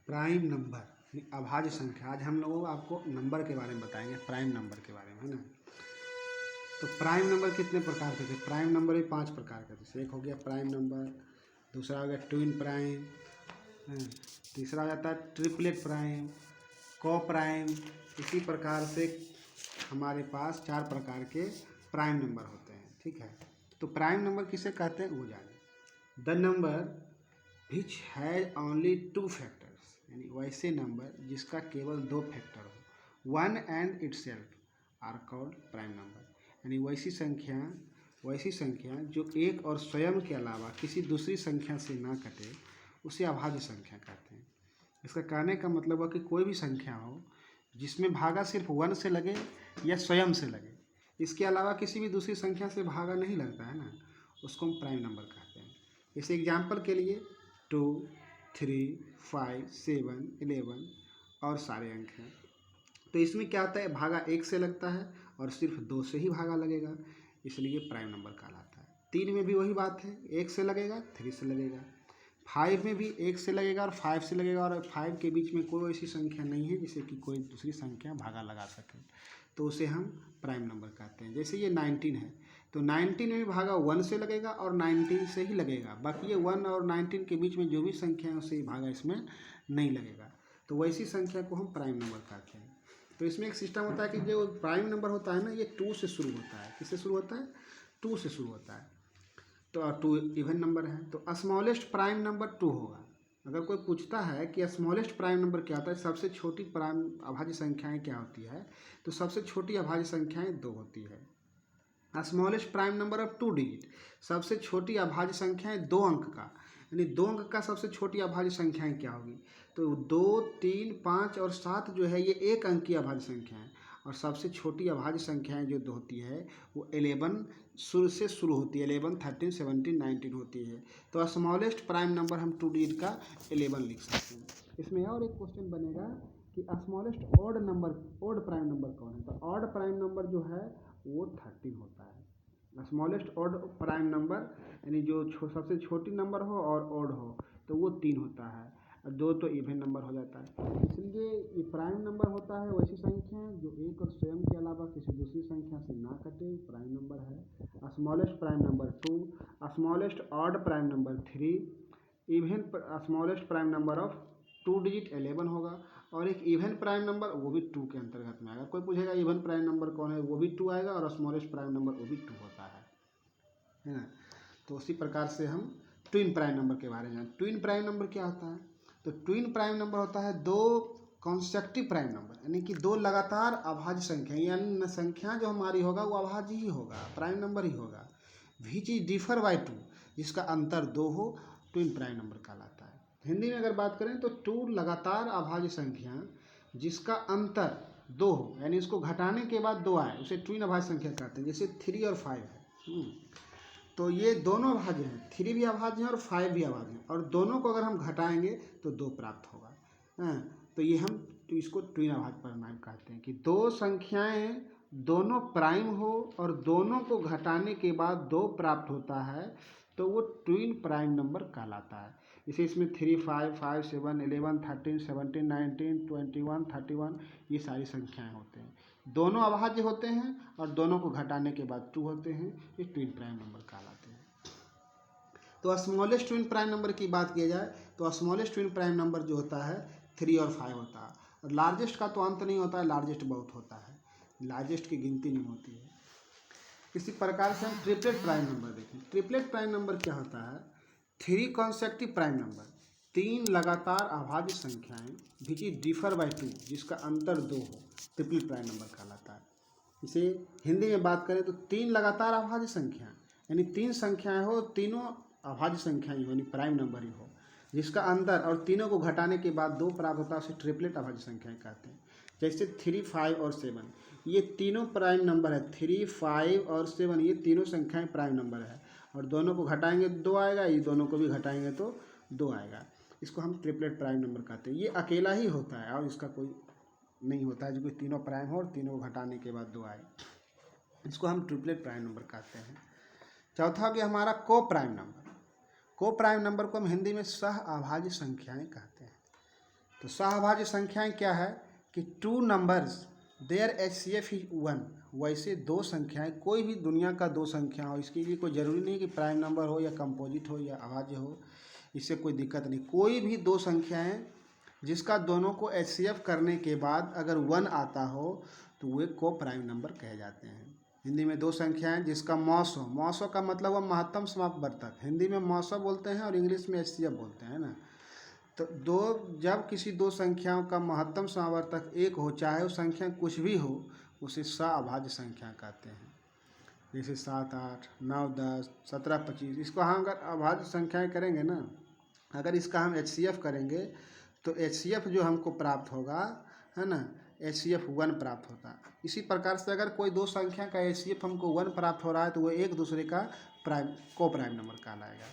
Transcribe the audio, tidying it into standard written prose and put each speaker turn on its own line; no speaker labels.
Prime number अभाज्य संख्या। आज हम लोगों को आपको नंबर के बारे में बताएंगे, प्राइम नंबर के बारे में, है ना। तो प्राइम नंबर कितने प्रकार के थे? प्राइम नंबर भी 5 प्रकार के थे। एक हो गया प्राइम नंबर, दूसरा हो गया ट्विन प्राइम, तीसरा हो जाता है ट्रिपलेट प्राइम, को प्राइम। इसी प्रकार से हमारे पास 4 प्रकार के प्राइम नंबर होते हैं, ठीक है। तो प्राइम नंबर किसे कहते हैं वो जाने। The number which has only 2 factors, यानी वैसे नंबर जिसका केवल 2 फैक्टर हो, one and itself are called prime number. यानी वैसी संख्या जो एक और स्वयं के अलावा किसी दूसरी संख्या से ना कटे, उसे अभाज्य संख्या कहते हैं। इसका कहने का मतलब है कि कोई भी संख्या हो जिसमें भागा सिर्फ 1 से लगे या स्वयं से लगे, इसके अलावा किसी भी दूसरी संख्या से भागा नहीं लगता है ना, उसको हम प्राइम नंबर कहते हैं। जैसे एग्जाम्पल के लिए 2, 3, 5, 7, 11 और सारे अंक हैं। तो इसमें क्या होता है, भागा 1 से लगता है और सिर्फ 2 से ही भागा लगेगा, इसलिए प्राइम नंबर कहलाता है। 3 में भी वही बात है, 1 से लगेगा, 3 से लगेगा। 5 में भी 1 से लगेगा और 5 से लगेगा, और 5 के बीच में कोई ऐसी संख्या नहीं है जिसे कि कोई दूसरी संख्या भागा लगा सके, तो उसे हम प्राइम नंबर कहते हैं। जैसे ये 19 है, तो 19 में भी भागा 1 से लगेगा और 19 से ही लगेगा, बाकी ये 1 और 19 के बीच में जो भी संख्या है उससे ही भागा इसमें नहीं लगेगा, तो वैसी संख्या को हम प्राइम नंबर कहते हैं। तो इसमें एक सिस्टम होता है कि जो प्राइम नंबर होता है ना, ये 2 से शुरू होता है। किससे शुरू होता है? 2 से शुरू होता है। तो 2 इवन नंबर है, तो स्मॉलेस्ट प्राइम नंबर 2 होगा। अगर कोई पूछता है कि स्मॉलेस्ट प्राइम नंबर क्या होता है, सबसे छोटी प्राइम अभाज्य संख्याएं क्या होती है, तो सबसे छोटी अभाज्य संख्याएं 2 होती है। Smallest prime number of 2 digit, सबसे छोटी अभाज्य संख्याएं 2 अंक का, यानी 2 अंक का सबसे छोटी अभाज्य संख्याएं क्या होगी, तो 2, 3, 5 और 7 जो है ये 1 अंक की अभाज्य संख्या है। और सबसे छोटी अभाज्य संख्याएं जो होती है वो 11 से शुरू होती है, 11, 13, 17, 19 होती है। तो स्मॉलेस्ट प्राइम नंबर हम 2 डिजिट का 11 लिख सकते हैं। इसमें और एक क्वेश्चन बनेगा कि स्मॉलेस्ट ऑड प्राइम नंबर कौन है, तो ऑड प्राइम नंबर जो है वो 13 होता है। स्मॉलेस्ट ऑड प्राइम नंबर यानी जो सबसे छोटी नंबर हो और ऑड हो तो वो 3 होता है, और 2 तो इवन नंबर हो जाता है। इसलिए ये प्राइम नंबर होता है वैसी संख्या जो एक और स्वयं के अलावा किसी दूसरी संख्या से ना कटे, प्राइम नंबर है। Smallest prime number 2, smallest odd prime number 3, even smallest prime number of 2 digit 11 होगा, और एक इवन प्राइम नंबर वो भी 2 के अंतर्गत में आएगा। कोई पूछेगा इवन प्राइम नंबर कौन है, वो भी 2 आएगा, और स्मॉलेस्ट प्राइम नंबर वो भी 2 होता है ना। तो उसी प्रकार से हम ट्विन प्राइम नंबर के बारे में जानें। ट्विन प्राइम नंबर क्या होता है, तो ट्विन प्राइम नंबर होता है 2 कॉन्सेक्टिव प्राइम नंबर, यानी कि 2 लगातार अभाज्य संख्या, यानी संख्या जो हमारी होगा वो अभाज्य ही होगा, प्राइम नंबर ही होगा। विच इज डिफर बाई 2, जिसका अंतर 2 हो, ट्विन प्राइम नंबर कहलाता है। हिंदी में अगर बात करें तो 2 लगातार अभाज्य संख्या जिसका अंतर 2 हो, यानी इसको घटाने के बाद 2 आए, उसे ट्विन अभाज्य संख्या कहते हैं। जैसे 3 और 5 है, तो ये दोनों अभाज्य हैं, 3 भी अभाज्य हैं और 5 भी अभाज्य हैं, और दोनों को अगर हम घटाएंगे तो 2 प्राप्त होगा। तो ये हम इसको ट्विन अभाज्य परिणाम कहते हैं कि 2 संख्याएं दोनों प्राइम हो और दोनों को घटाने के बाद 2 प्राप्त होता है, तो वो ट्विन प्राइम नंबर कहलाता है। जैसे इसमें 3, 5, 5, 7, 11, 13, 17, 19, 21, 31 ये सारी संख्याएं होते हैं, दोनों अभाज्य होते हैं और दोनों को घटाने के बाद 2 होते हैं, ये ट्विन प्राइम नंबर कहलाते हैं। तो स्मॉलेस्ट ट्विन प्राइम नंबर की बात की जाए तो स्मॉलेस्ट ट्विन प्राइम नंबर जो होता है 3 और 5 होता है, और लार्जेस्ट का तो अंत नहीं होता है, लार्जेस्ट बहुत होता है, लार्जेस्ट की गिनती नहीं होती है। इसी प्रकार से हम ट्रिपलेट प्राइम नंबर देखें। ट्रिपलेट प्राइम नंबर क्या होता है, 3 कॉन्सेक्टिव प्राइम नंबर, 3 लगातार अभाज्य संख्याएं विच इज डिफर बाई 2, जिसका अंतर 2 हो, ट्रिपलेट प्राइम नंबर कहलाता है। इसे हिंदी में बात करें तो 3 लगातार अभाज्य संख्या, यानी 3 संख्याएं हो, तीनों अभाज्य संख्याएं यानी प्राइम नंबर ही हो, जिसका अंतर और तीनों को घटाने के बाद 2 प्राप्त होता है, उसे ट्रिपलेट अभाज्य संख्याएं कहते हैं। जैसे 3, 5 और 7 ये तीनों प्राइम नंबर है, 3, 5 और 7 ये तीनों संख्याएं प्राइम नंबर है, और दोनों को घटाएंगे तो 2 आएगा, ये दोनों को भी घटाएंगे तो 2 आएगा। इसको हम ट्रिपलेट प्राइम नंबर कहते हैं। ये अकेला ही होता है और इसका कोई नहीं होता है जो कि तीनों प्राइम हो और तीनों को घटाने के बाद 2 आए, इसको हम ट्रिपलेट प्राइम नंबर कहते हैं। चौथा कि हमारा को प्राइम नंबर। को प्राइम नंबर को हम हिंदी में सह अभाज्य संख्याएं कहते हैं। तो सहअभाज्य संख्याएं क्या है कि two numbers their HCF is 1। वैसे दो संख्याएं, कोई भी दुनिया का दो संख्या हो, इसके लिए कोई ज़रूरी नहीं कि प्राइम नंबर हो या कंपोजिट हो या अभाज्य हो, इससे कोई दिक्कत नहीं। कोई भी दो संख्याएं जिसका दोनों को HCF करने के बाद अगर 1 आता हो तो वे को प्राइम नंबर कहे जाते हैं। हिंदी में दो संख्याएं जिसका मौसो, मौसो का मतलब वो महत्तम समापवर्तक, हिंदी में मौसो बोलते हैं और इंग्लिश में HCF बोलते हैं ना। तो जब किसी दो संख्याओं का महत्तम समावर्तक एक हो, चाहे वो संख्या कुछ भी हो, उसे सहअभाज्य संख्या कहते हैं। जैसे 7, 8, 9, 10, 17, 25, इसको हम अगर अभाज्य संख्याएं करेंगे ना, अगर इसका हम HCF करेंगे तो HCF जो हमको प्राप्त होगा, है ना, HCF 1 प्राप्त होता है। इसी प्रकार से अगर कोई दो संख्या का HCF हमको 1 प्राप्त हो रहा है तो वो एक दूसरे का को प्राइम नंबर कहलाएगा।